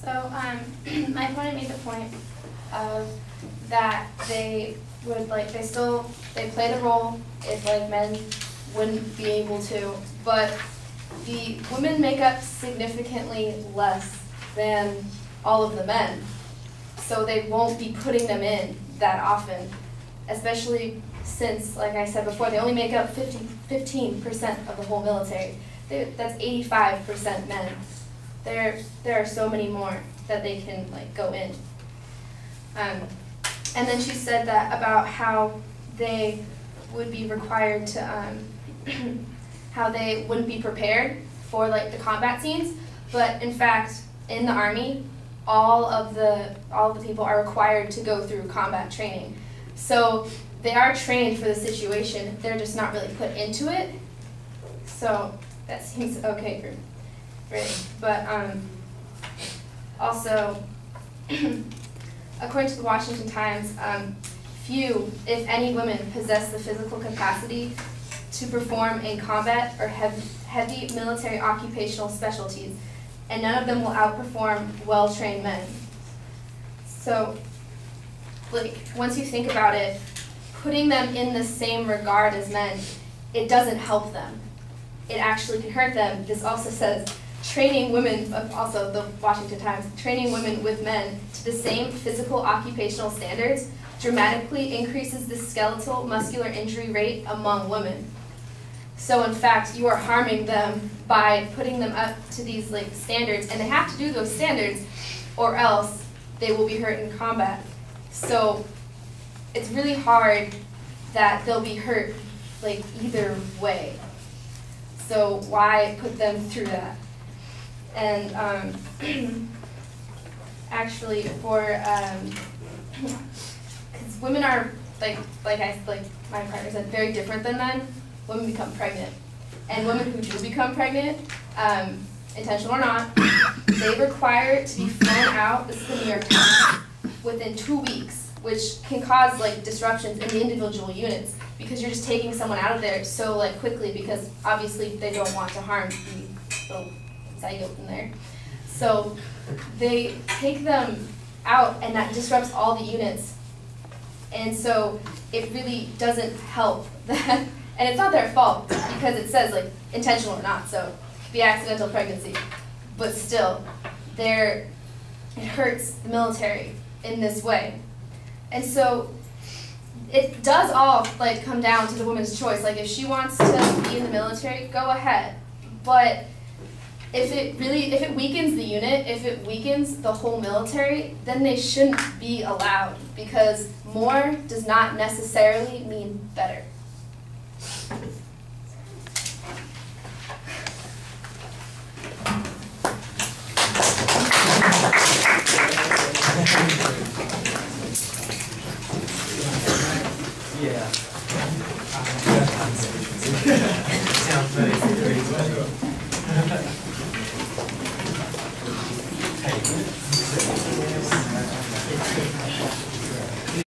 So my opponent made the point of that they would they play the role if men wouldn't be able to, but the women make up significantly less than all of the men, so they won't be putting them in that often, especially since, like I said before, they only make up 15% of the whole military. That's 85% men. There are so many more that they can go in. And then she said that about how they would be required to, how they wouldn't be prepared for the combat scenes, but in fact, in the Army, all of the people are required to go through combat training. So they are trained for the situation, they're just not really put into it. So that seems okay for me. But also, according to the Washington Times, few, if any, women possess the physical capacity to perform in combat or heavy military occupational specialties, and none of them will outperform well-trained men. So, once you think about it, putting them in the same regard as men, it doesn't help them. It actually can hurt them. This also says, training women, also the Washington Times, training women with men to the same physical occupational standards dramatically increases the skeletal muscular injury rate among women. So in fact, you are harming them by putting them up to these standards, and they have to do those standards or else they will be hurt in combat. So it's really hard that they'll be hurt either way. So why put them through that? And actually, because women are like my partner said, very different than men. Women become pregnant, and women who do become pregnant, intentional or not, they require to be flown out. This is the New York Times, within 2 weeks, which can cause disruptions in the individual units because you're just taking someone out of there so quickly because obviously they don't want to harm the little zygote in there. So they take them out, and that disrupts all the units. And so it really doesn't help that. And it's not their fault because it says intentional or not, so it could be accidental pregnancy. But still, it hurts the military in this way. And so it does all come down to the woman's choice. If she wants to be in the military, go ahead. But if it weakens the unit, if it weakens the whole military, then they shouldn't be allowed, because more does not necessarily mean better. Yeah. Sounds very serious.